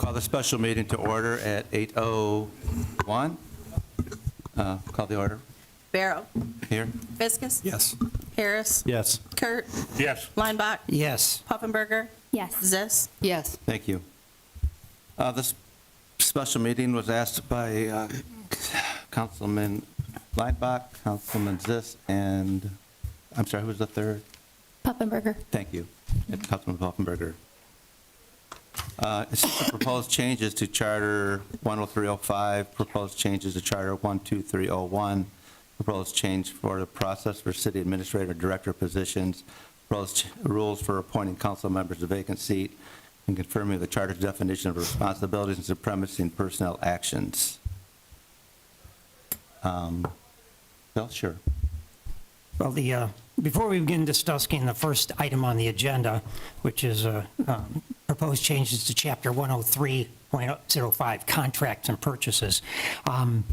Call the special meeting to order at 8:01. Call the order. Barrow. Here. Fiskus. Yes. Harris. Yes. Kurt. Yes. Leinbach. Yes. Puffenberger. Yes. Zis. Yes. Thank you. This special meeting was asked by Councilman Leinbach, Councilman Zis, and, I'm sorry, who was the third? Puffenberger. Thank you. It's Councilman Puffenberger. It's just the proposed changes to Charter 10305, proposed changes to Charter 12301, proposed change for the process for city administrator director positions, proposed rules for appointing council members to vacant seat, and confirming the charter's definition of responsibilities and supremacy in personnel actions. Bill, sure. Well, before we begin discussing the first item on the agenda, which is proposed changes to Chapter 103.05, Contracts and Purchases, and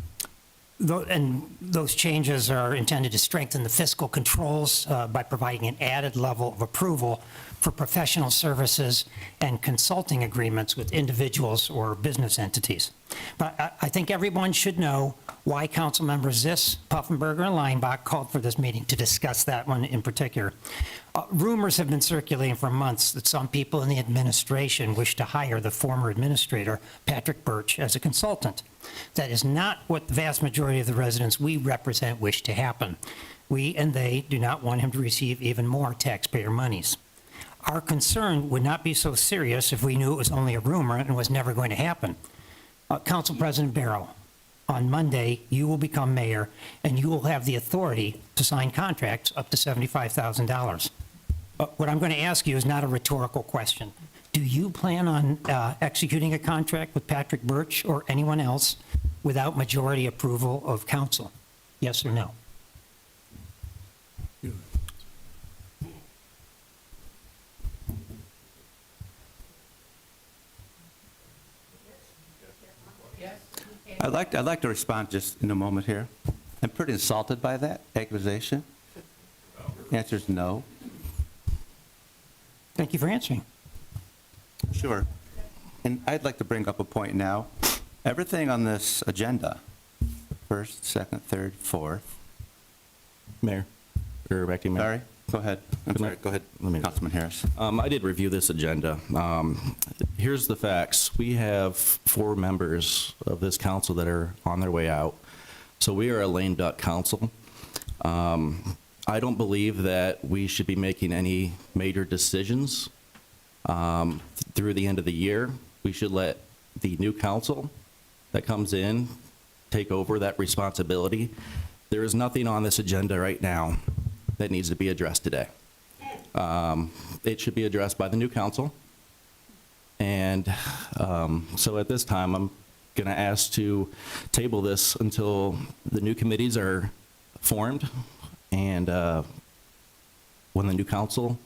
those changes are intended to strengthen the fiscal controls by providing an added level of approval for professional services and consulting agreements with individuals or business entities. But I think everyone should know why Council Members Zis, Puffenberger, and Leinbach called for this meeting to discuss that one in particular. Rumors have been circulating for months that some people in the administration wish to hire the former administrator, Patrick Birch, as a consultant. That is not what the vast majority of the residents we represent wish to happen. We and they do not want him to receive even more taxpayer monies. Our concern would not be so serious if we knew it was only a rumor and was never going to happen. Council President Barrow, on Monday, you will become mayor, and you will have the authority to sign contracts up to $75,000. What I'm going to ask you is not a rhetorical question. Do you plan on executing a contract with Patrick Birch or anyone else without majority approval of council? Yes or no? I'd like to respond just in a moment here. I'm pretty insulted by that accusation. The answer is no. Thank you for answering. Sure. And I'd like to bring up a point now. Everything on this agenda, first, second, third, fourth. Mayor, or back to you, Mayor. Sorry, go ahead. I'm sorry, go ahead, Councilman Harris. I did review this agenda. Here's the facts. We have 4 members of this council that are on their way out. So we are a lame duck council. I don't believe that we should be making any major decisions through the end of the year. We should let the new council that comes in take over that responsibility. There is nothing on this agenda right now that needs to be addressed today. It should be addressed by the new council. And so at this time, I'm going to ask to table this until the new committees are formed. And when the new council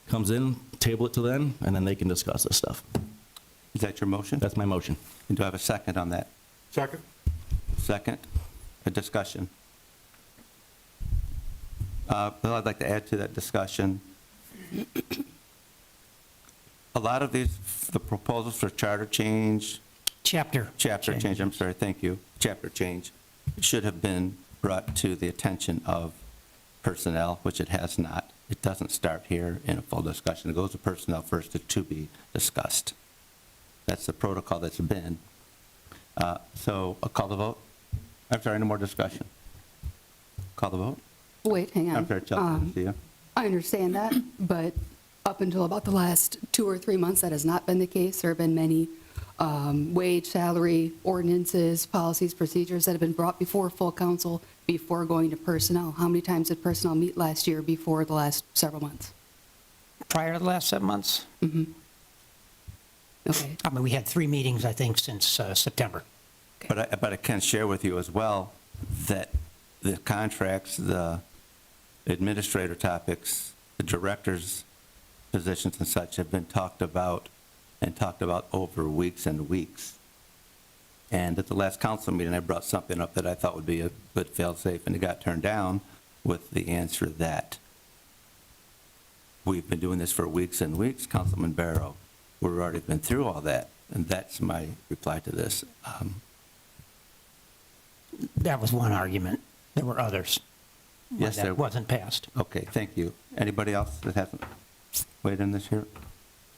comes in, table it to them, and then they can discuss this stuff. Is that your motion? That's my motion. And do I have a second on that? Second. Second, a discussion. Bill, I'd like to add to that discussion. A lot of the proposals for charter change, chapter change, I'm sorry, thank you, chapter change, should have been brought to the attention of personnel, which it has not. It doesn't start here in a full discussion. It goes to personnel first to be discussed. That's the protocol that's been. So I'll call the vote. I'm sorry, no more discussion. Call the vote. Wait, hang on. I'm sorry, Chelsea, see you. I understand that, but up until about the last 2 or 3 months, that has not been the case. There have been many wage, salary, ordinances, policies, procedures that have been brought before full council before going to personnel. How many times did personnel meet last year before the last several months? Prior to the last 7 months? Mm-hmm. Okay. I mean, we had 3 meetings, I think, since September. Okay. But I can share with you as well that the contracts, the administrator topics, the director's positions and such have been talked about over weeks and weeks. And at the last council meeting, I brought something up that I thought would be a good fail-safe, and it got turned down with the answer that we've been doing this for weeks and weeks, Councilman Barrow. We've already been through all that. And that's my reply to this. That was one argument. There were others. Yes, there- That wasn't passed. Okay, thank you. Anybody else that hasn't weighed in this year?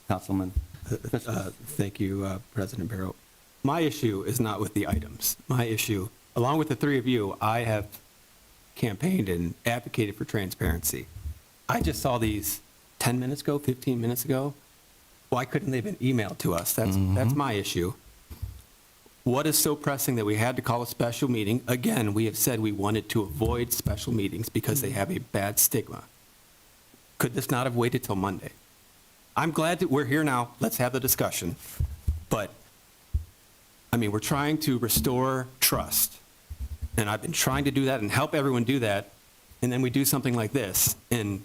Councilman? Thank you, President Barrow. My issue is not with the items. My issue, along with the three of you, I have campaigned and advocated for transparency. I just saw these 10 minutes ago, 15 minutes ago. Why couldn't they have been emailed to us? That's my issue. What is so pressing that we had to call a special meeting? Again, we have said we wanted to avoid special meetings because they have a bad stigma. Could this not have waited till Monday? I'm glad that we're here now. Let's have the discussion. But, I mean, we're trying to restore trust. And I've been trying to do that and help everyone do that. And then we do something like this. And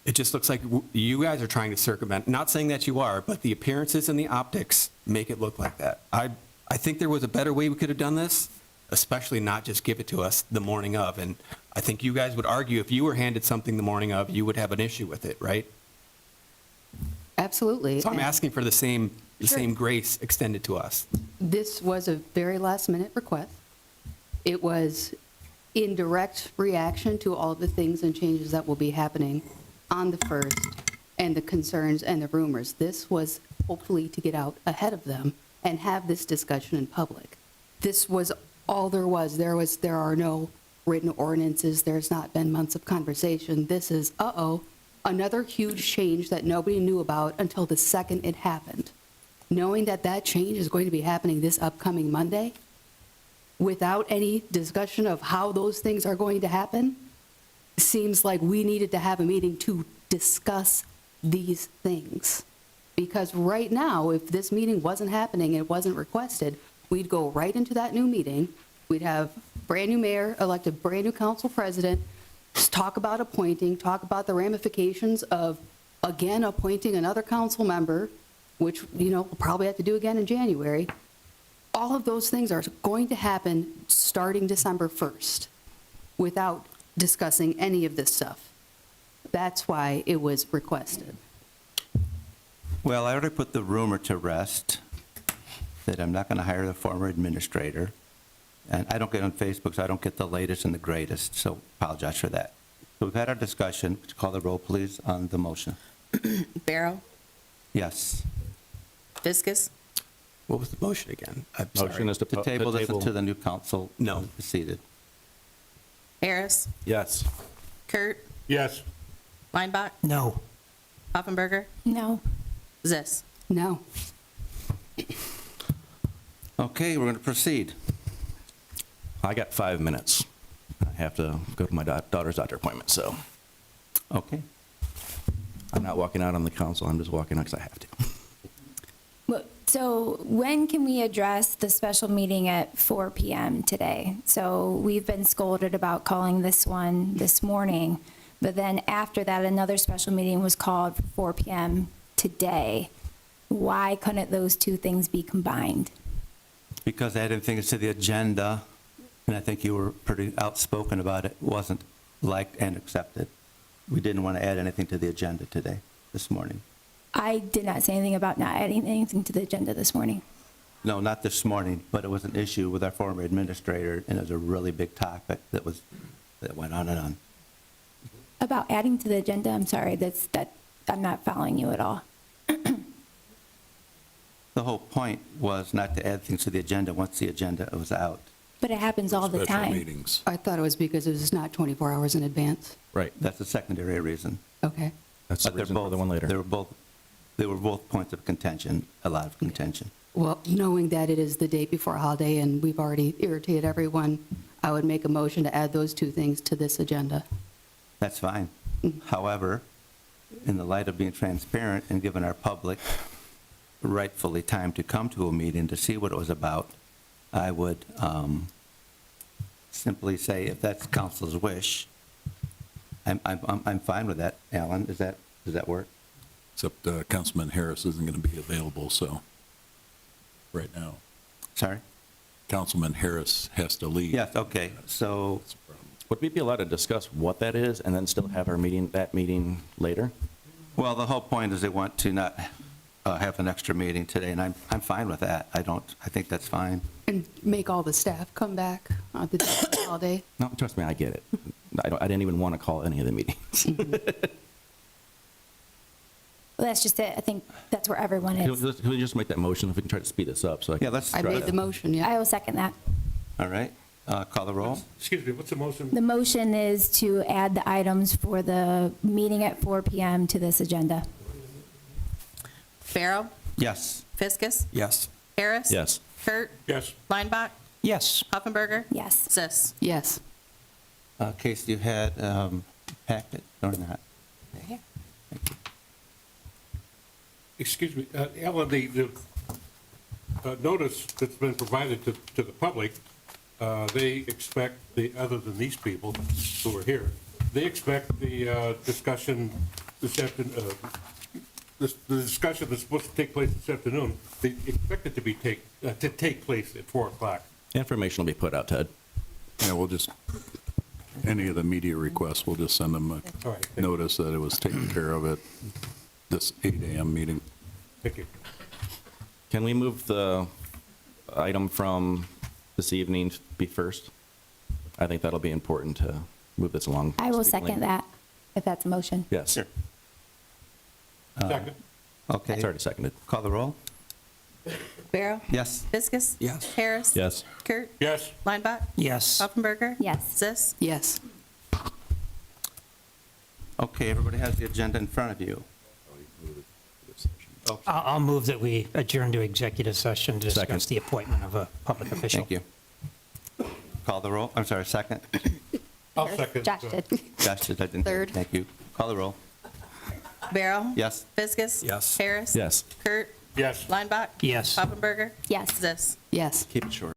it just looks like you guys are trying to circumvent, not saying that you are, but the appearances and the optics make it look like that. I think there was a better way we could have done this, especially not just give it to us the morning of. And I think you guys would argue if you were handed something the morning of, you would have an issue with it, right? Absolutely. So I'm asking for the same Sure. grace extended to us. This was a very last-minute request. It was in direct reaction to all the things and changes that will be happening on the 1st and the concerns and the rumors. This was hopefully to get out ahead of them and have this discussion in public. This was all there was. There are no written ordinances. There's not been months of conversation. This is, another huge change that nobody knew about until the second it happened. Knowing that that change is going to be happening this upcoming Monday, without any discussion of how those things are going to happen, seems like we needed to have a meeting to discuss these things. Because right now, if this meeting wasn't happening and it wasn't requested, we'd go right into that new meeting. We'd have brand-new mayor, elect a brand-new council president, just talk about appointing, talk about the ramifications of, again, appointing another council member, which, we'll probably have to do again in January. All of those things are going to happen starting December 1st without discussing any of this stuff. That's why it was requested. Well, I already put the rumor to rest that I'm not going to hire the former administrator. And I don't get on Facebook, so I don't get the latest and the greatest, so apologize for that. So we've had our discussion. Would you call the roll, please, on the motion? Barrow, Yes. Fiskus, What was the motion again? I'm sorry. Motion is to To table this until the new council No. is seated. Harris, Yes. Kurt, Yes. Weinbach, No. Poffenberger, No. Zis. No. Okay, we're going to proceed. I got 5 minutes. I have to go to my daughter's doctor appointment, so Okay. I'm not walking out on the council. I'm just walking out because I have to. Well, so when can we address the special meeting at 4 PM today? So we've been scolded about calling this one this morning, but then after that, another special meeting was called for 4 PM today. Why couldn't those two things be combined? Because I didn't think it's to the agenda, and I think you were pretty outspoken about it, wasn't liked and accepted. We didn't want to add anything to the agenda today, this morning. I did not say anything about not adding anything to the agenda this morning. No, not this morning, but it was an issue with our former administrator, and it was a really big topic that went on and on. About adding to the agenda, I'm sorry, I'm not following you at all. The whole point was not to add things to the agenda once the agenda was out. But it happens all the Special time. meetings. I thought it was because it was not 24 hours in advance. Right. That's a secondary reason. Okay. That's the But they're reason for the one later. They were both points of contention, a lot of contention. Well, knowing that it is the day before a holiday and we've already irritated everyone, I would make a motion to add those two things to this agenda. That's fine. However, in the light of being transparent and giving our public rightfully time to come to a meeting to see what it was about, I would simply say, if that's council's wish, I'm fine with that. Alan, does that work? Except Councilman Harris isn't going to be available, so, right now. Sorry? Councilman Harris has to leave. Yes, okay. So, That's the problem. Would we be allowed to discuss what that is and then still have that meeting later? well, the whole point is they want to not have an extra meeting today, and I'm fine with that. I think that's fine. And make all the staff come back the holiday. No, trust me, I get it. I didn't even want to call any of the meetings. Well, that's just it. I think that's where everyone Can is. we just make that motion if we can try to speed this up? So Yeah, let's I try made the to. motion, yeah. I will second that. All right, call the roll. Excuse me, what's the motion? The motion is to add the items for the meeting at 4 PM to this agenda. Barrow, Yes. Fiskus, Yes. Harris. Yes. Kurt, Yes. Lineback, Yes. Poffenberger. Yes. Zis. Yes. Casey, you had packet or not? Excuse me, Ellen, the notice that's been provided to the public, they expect, other than these people who are here, they expect the discussion this afternoon, the discussion that's supposed to take place this afternoon, they expect it to take place at 4 o'clock. Information will be put out, Ted. Yeah, we'll just, any of the media requests, we'll just send them All right, a thank you. notice that it was taken care of at this 8 AM meeting. Thank you. Can we move the item from this evening to be first? I think that'll be important to move this along. I will speedily. second that, if that's a motion. Yes. Sure. Second. Okay, It's already seconded. call the roll. Barrow, Yes. Fiskus. Yes. Harris. Yes. Kurt, Yes. Lineback, Yes. Poffenberger. Yes. Zis. Yes. Okay, everybody has the agenda in front of you. I'll move that we adjourn to executive session to discuss Second. the appointment of a public official. Thank you. Call the roll. I'm sorry, second. I'll second. Josh did. Josh, I didn't. Third. Thank you. Call the roll. Barrow. Yes. Fiskus. Yes. Harris. Yes. Kurt, Yes. Lineback. Yes. Poffenberger. Yes. Zis. Yes. Keep it short.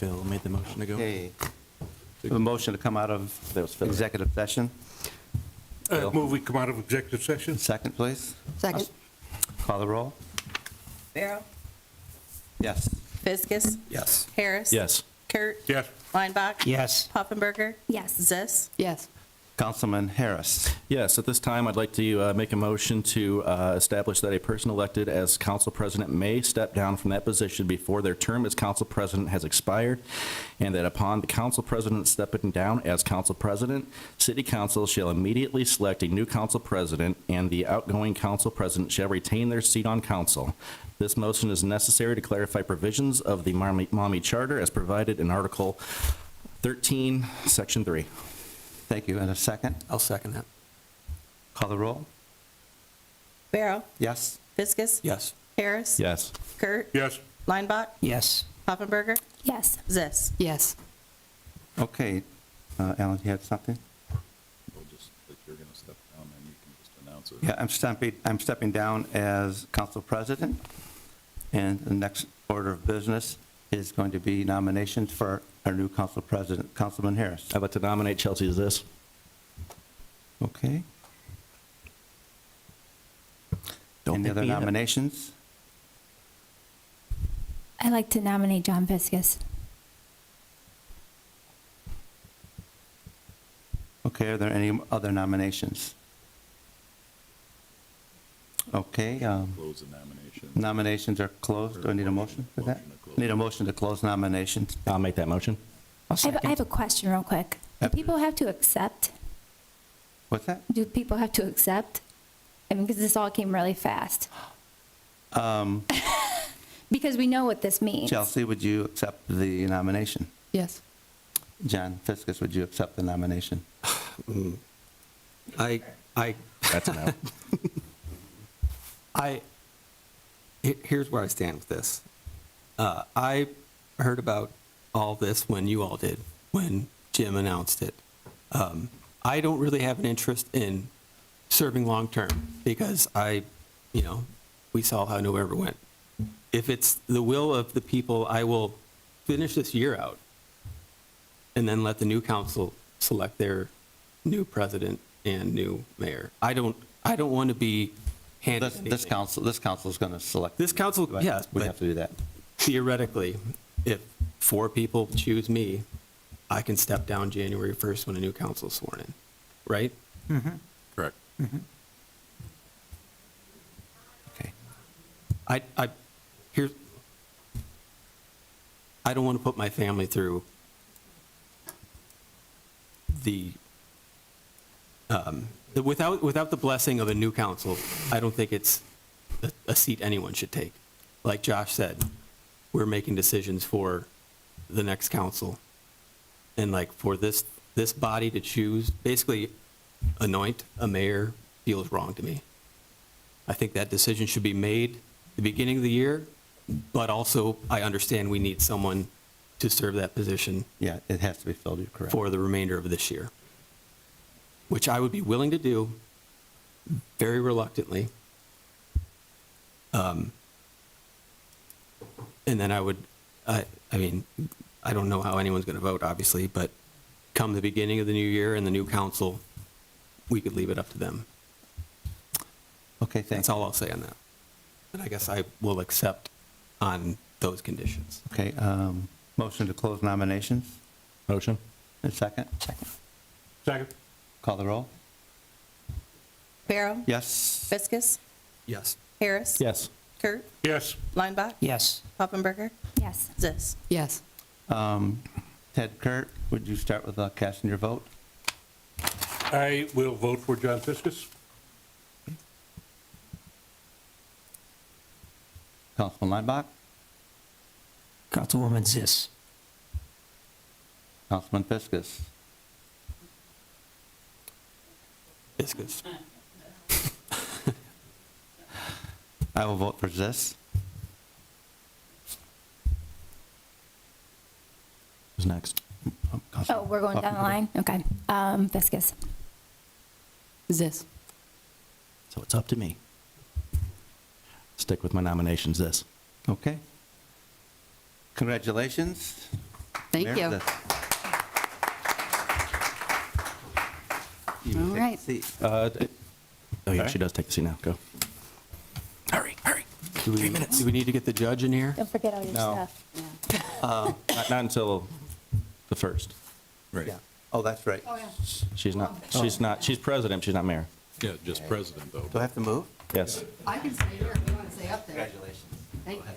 Phil made the motion to go. Okay. A motion to come out of That was Phil. executive session. Move we come out of executive session? Second, please. Second. Call the roll. Barrow, Yes. Fiskus, Yes. Harris. Yes. Kurt, Yes. Weinbach. Yes. Poffenberger. Yes. Zis. Yes. Councilman Harris. Yes, at this time, I'd like to make a motion to establish that a person elected as council president may step down from that position before their term as council president has expired, and that upon the council president stepping down as council president, city council shall immediately select a new council president, and the outgoing council president shall retain their seat on council. This motion is necessary to clarify provisions of the Maumee Charter as provided in Article 13, Section 3. Thank you. And a second. I'll second that. Call the roll. Barrow, Yes. Fiskus. Yes. Harris. Yes. Kurt. Yes. Weinbach. Yes. Poffenberger. Yes. Zis. Yes. Okay. Alan, you had something? We'll just, if you're going to step down, then you can just announce it. Yeah, I'm stepping down as council president, and the next order of business is going to be nominations for our new council president, Councilman Harris. I'd like to nominate Chelsea as this. Okay. Don't Any pick other me up. nominations? I'd like to nominate John Fiskus. Okay, are there any other nominations? Okay, Close the nomination. nominations are closed. Do I need a motion for that? Motion to close. Need a motion to close nominations. I'll make that motion. I'll I have second. a question real quick. Do Yep. people have to accept? What's that? Do people have to accept? I mean, because this all came really fast. Because we know what this means. Chelsea, would you accept the nomination? Yes. John Fiskus, would you accept the nomination? I That's an out. Here's where I stand with this. I heard about all this when you all did, when Jim announced it. I don't really have an interest in serving long-term because we saw how November went. If it's the will of the people, I will finish this year out and then let the new council select their new president and new mayor. I don't want to be handed This anything. council is going to select. This council, Right. yes, We but have to do that. theoretically, if 4 people choose me, I can step down January 1st when a new council is sworn in, right? Correct. Okay. I don't want to put my family through without the blessing of a new council. I don't think it's a seat anyone should take. Like Josh said, we're making decisions for the next council. And like for this body to choose, basically anoint a mayor feels wrong to me. I think that decision should be made at the beginning of the year, but also I understand we need someone to serve that position Yeah, it has to be filled, you're correct. for the remainder of this year, which I would be willing to do very reluctantly. And then I mean, I don't know how anyone's going to vote, obviously, but come the beginning of the new year and the new council, we could leave it up to them. Okay, That's thanks. all I'll say on that. And I guess I will accept on those conditions. Okay, motion to close nominations. Motion? A second. Second. Call the roll. Barrow. Yes. Fiskus. Yes. Harris. Yes. Kurt. Yes. Weinbach. Yes. Poffenberger. Yes. Zis. Yes. Ted, Kurt, would you start with casting your vote? I will vote for John Fiskus. Councilman Lineback? Councilwoman Zis. Councilman Fiskus? Fiskus. I will vote for this. Who's next? Oh, we're going down the line? Okay. Fiskus. Zis. So it's up to me. Stick with my nominations, this. Okay. Congratulations. Thank you. Meredith. You All take a right. seat. Oh, yeah, Sorry? she does take the seat now. Go. Hurry, hurry. Do we need to get the judge in here? Don't forget all your No. stuff. Not until the 1st. Right. Yeah. Oh, that's right. She's not, she's president, she's not mayor. Yeah, just president, though. Do I have to move? Yes. I can stay here if you want to stay up there. Congratulations. Thank you. Okay.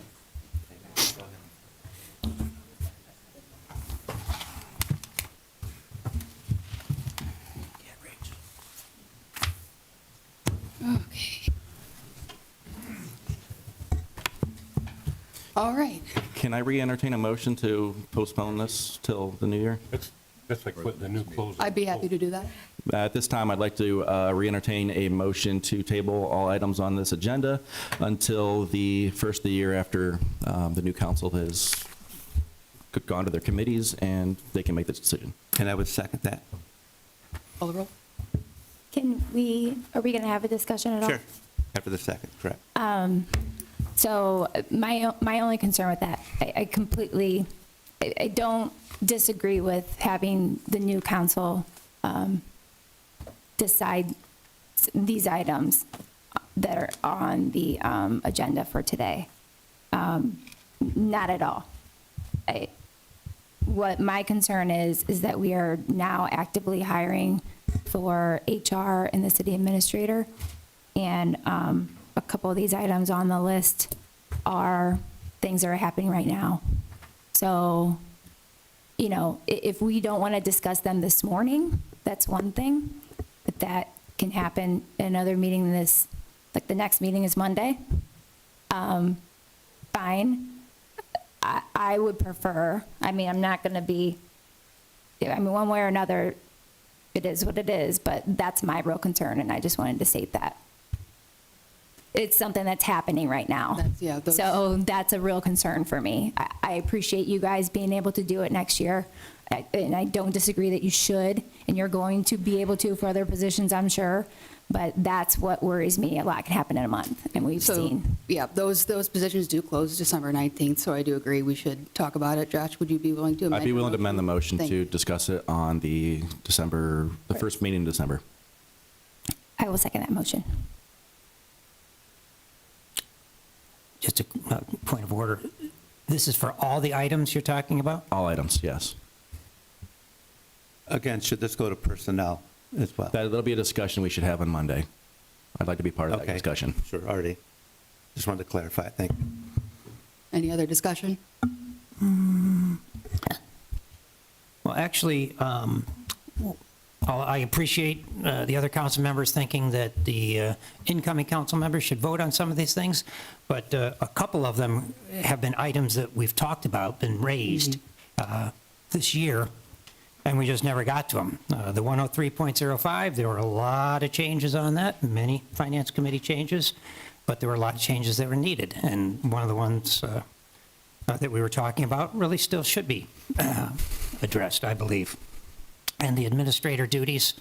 All right. Can I re-entertain a motion to postpone this till the new year? That's like putting the new clothes. I'd be happy to do that. At this time, I'd like to re-entertain a motion to table all items on this agenda until the first of the year after the new council has gone to their committees and they can make this decision. And I would second that. Call the roll. Are we going to have a discussion at all? Sure. After the second, correct. So my only concern with that, I don't disagree with having the new council decide these items that are on the agenda for today. Not at all. What my concern is that we are now actively hiring for HR and the city administrator. And a couple of these items on the list are things that are happening right now. So, you know, if we don't want to discuss them this morning, that's one thing, but that can happen in another meeting like the next meeting is Monday. Fine. I would prefer, I'm not going to be, one way or another, it is what it is, but that's my real concern, and I just wanted to state that. It's something that's happening right now. So that's a real concern for me. I appreciate you guys being able to do it next year, and I don't disagree that you should, and you're going to be able to for other positions, I'm sure, but that's what worries me. A lot can happen in a month, and we've seen. Yeah, those positions do close December 19th, so I do agree we should talk about it. Josh, would you be willing to amend I'd be your willing to motion? amend the motion Thank to you. discuss it on the first meeting in December. I will second that motion. Just a point of order. This is for all the items you're talking about? All items, yes. Again, should this go to personnel as well? That'll be a discussion we should have on Monday. I'd like to be part of that Okay. discussion. Sure, already. Just wanted to clarify. Thank you. Any other discussion? Well, actually, I appreciate the other council members thinking that the incoming council members should vote on some of these things, but a couple of them have been items that we've talked about, been raised this year, and we just never got to them. The 103.05, there were a lot of changes on that, many finance committee changes, but there were a lot of changes that were needed, and one of the ones that we were talking about really still should be addressed, I believe. And the administrator duties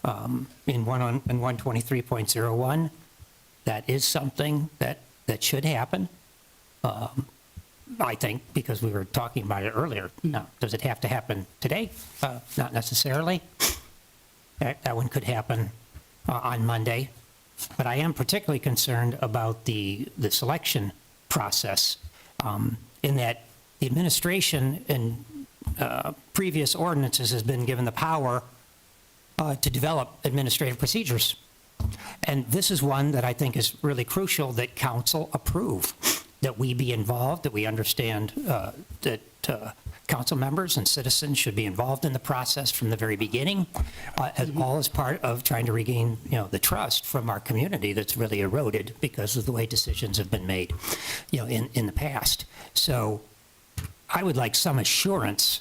in 123.01, that is something that should happen, I think, because we were talking about it earlier. Now, does it have to happen today? Not necessarily. That one could happen on Monday. But I am particularly concerned about the selection process, in that the administration in previous ordinances has been given the power to develop administrative procedures. And this is one that I think is really crucial that council approve, that we be involved, that we understand that council members and citizens should be involved in the process from the very beginning, as all as part of trying to regain, the trust from our community that's really eroded because of the way decisions have been made, in the past. So I would like some assurance,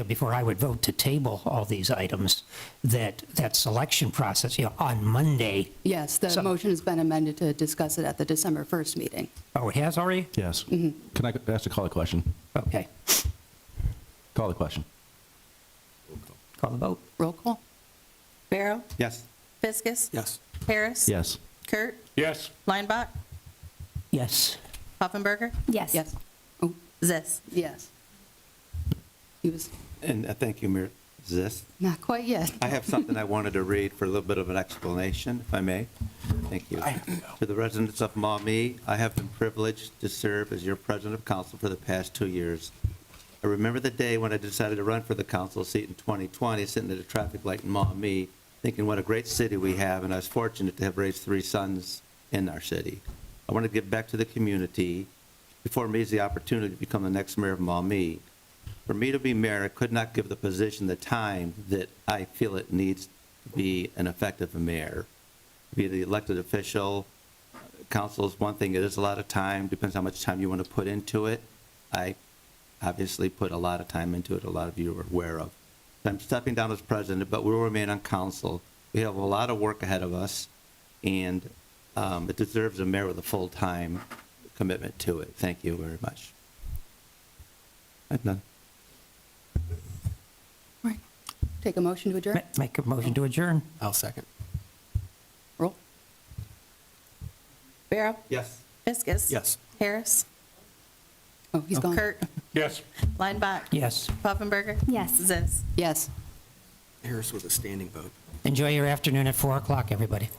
before I would vote to table all these items, that selection process, on Monday. Yes, the So- motion has been amended to discuss it at the December 1st meeting. Oh, it has already? Yes. Can I ask to call a question? Okay. Call the question. Call the vote. Roll call? Barrow, Yes. Fiskus, Yes. Harris. Yes. Kurt, Yes, Leinbach, Yes. Poffenberger, Yes. Yes. Oh, Zis. yes. He was And thank you, Mayor Zis. not quite yet. I have something I wanted to read for a little bit of an explanation, if I may. Thank you. To the residents of Maumee, I have been privileged to serve as your president of council for the past 2 years. I remember the day when I decided to run for the council seat in 2020, sitting at a traffic light in Maumee, thinking what a great city we have, and I was fortunate to have raised 3 sons in our city. I want to give back to the community. Before me is the opportunity to become the next mayor of Maumee. For me to be mayor, I could not give the position the time that I feel it needs to be an effective mayor. Be the elected official, council is one thing, it is a lot of time, depends how much time you want to put into it. I obviously put a lot of time into it, a lot of you are aware of. I'm stepping down as president, but we will remain on council. We have a lot of work ahead of us, and it deserves a mayor with a full-time commitment to it. Thank you very much. I'm done. All right. Take a motion to adjourn. Make a motion to adjourn. I'll second. Roll. Barrow, Yes. Fiskus. Yes. Harris, Oh, he's gone. Kurt, Yes. Lineback. Yes. Poffenberger. Yes. Zis. Yes. Harris was a standing vote. Enjoy your afternoon at 4 o'clock, everybody.